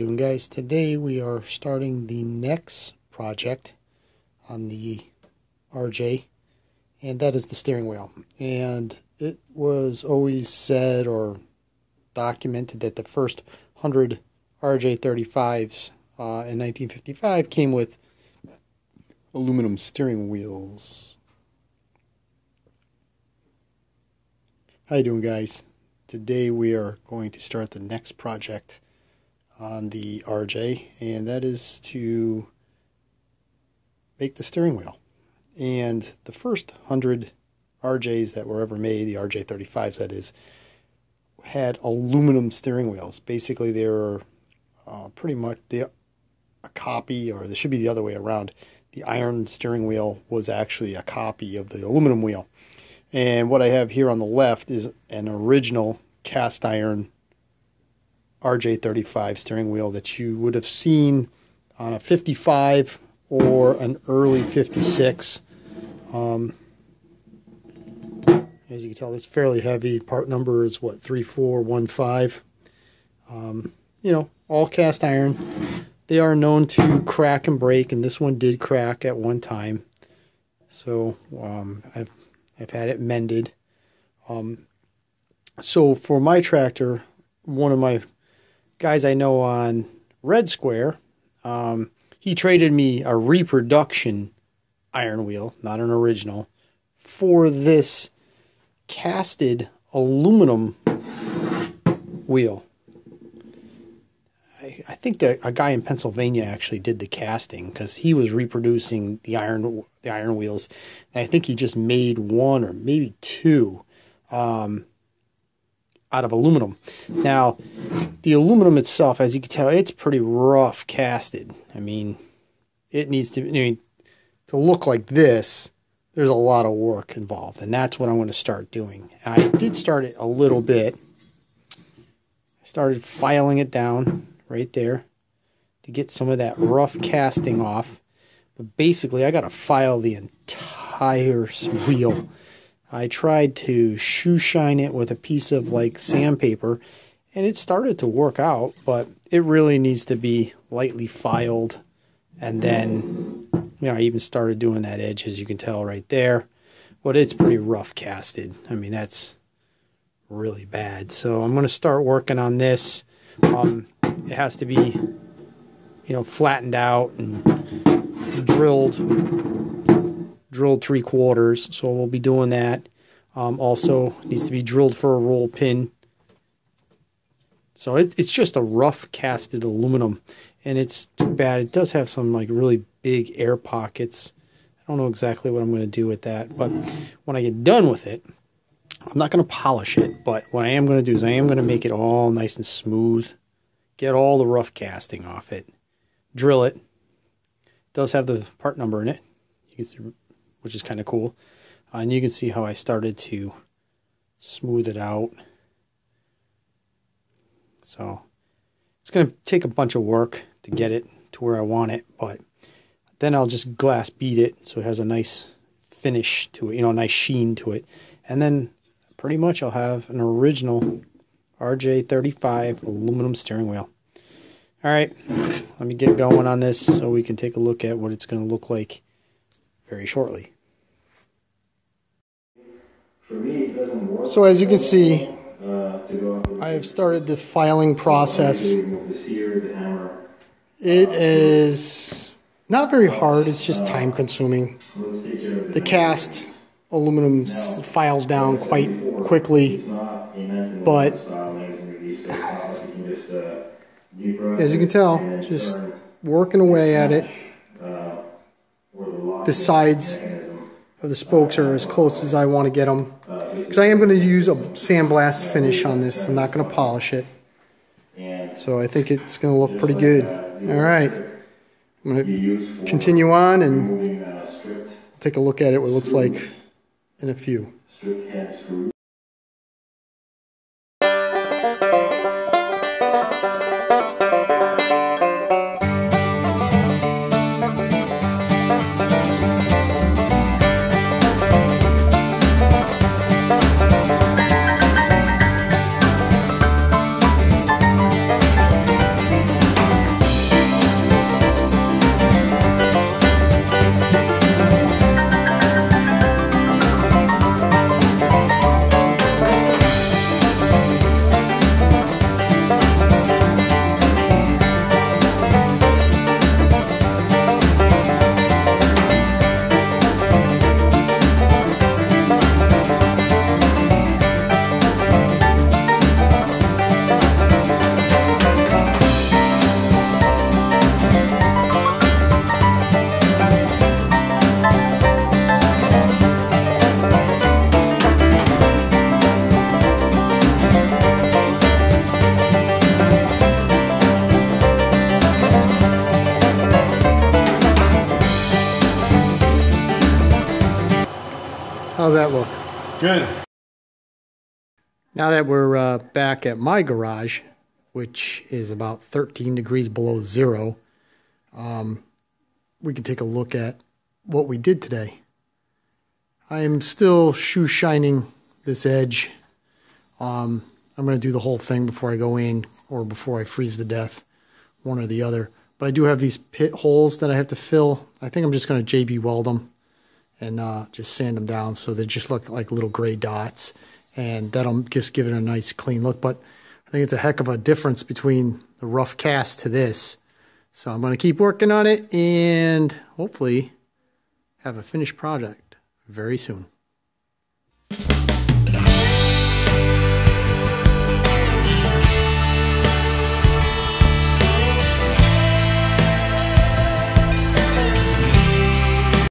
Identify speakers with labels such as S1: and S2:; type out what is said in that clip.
S1: doing, guys? Today we are starting the next project on the RJ, and that is the steering wheel. And it was always said or documented that the first 100 RJ35s in 1955 came with aluminum steering wheels. How you doing, guys? Today we are going to start the next project on the RJ, and that is to make the steering wheel. And the first 100 RJs that were ever made, the RJ35s that is, had aluminum steering wheels. Basically they were pretty much a copy, or they should be the other way around. The iron steering wheel was actually a copy of the aluminum wheel. And what I have here on the left is an original cast iron RJ35 steering wheel that you would have seen on a 55 or an early 56. As you can tell, it's fairly heavy. Part number is what, 3415. You know, all cast iron. They are known to crack and break, and this one did crack at one time. So I've had it mended. So for my tractor, one of my guys I know on Red Square, he traded me a reproduction iron wheel, not an original, for this casted aluminum wheel. I think that a guy in Pennsylvania actually did the casting, because he was reproducing the iron wheels. And I think he just made one or maybe two out of aluminum. Now, the aluminum itself, as you can tell, it's pretty rough casted. I mean, it needs to, to look like this, there's a lot of work involved, and that's what I'm going to start doing. I did start it a little bit. I started filing it down right there to get some of that rough casting off. But basically, I got to file the entire wheel. I tried to shoe shine it with a piece of like sandpaper, and it started to work out, but it really needs to be lightly filed. And then, I even started doing that edge, as you can tell right there. But it's pretty rough casted. I mean, that's really bad. So I'm going to start working on this. It has to be, flattened out and drilled 3/4. So we'll be doing that. Also needs to be drilled for a roll pin. So it's just a rough casted aluminum, and it's too bad. It does have some like really big air pockets. I don't know exactly what I'm going to do with that, but when I get done with it, I'm not going to polish it, but what I am going to do is I am going to make it all nice and smooth, get all the rough casting off it, drill it. It does have the part number in it, you can see, which is kind of cool. And you can see how I started to smooth it out. So it's going to take a bunch of work to get it to where I want it, but then I'll just glass bead it so it has a nice finish to it, a nice sheen to it. And then pretty much I'll have an original RJ35 aluminum steering wheel. All right, let me get going on this so we can take a look at what it's going to look like very shortly. So as you can see, I have started the filing process. It is not very hard, it's just time consuming. The cast aluminum files down quite quickly, but as you can tell, just working away at it. The sides of the spokes are as close as I want to get them, because I am going to use a sandblast finish on this. I'm not going to polish it, so I think it's going to look pretty good. All right, I'm going to continue on and take a look at it, what it looks like in a few. How's that look?
S2: Good.
S1: Now that we're back at my garage, which is about 13 degrees below zero, we can take a look at what we did today. I am still shoe shining this edge. I'm going to do the whole thing before I go in or before I freeze to death, one or the other. But I do have these pit holes that I have to fill. I think I'm just going to JB weld them and just sand them down so they just look like little gray dots. And that'll just give it a nice clean look. But I think it's a heck of a difference between the rough cast to this. So I'm going to keep working on it and hopefully have a finished project very soon.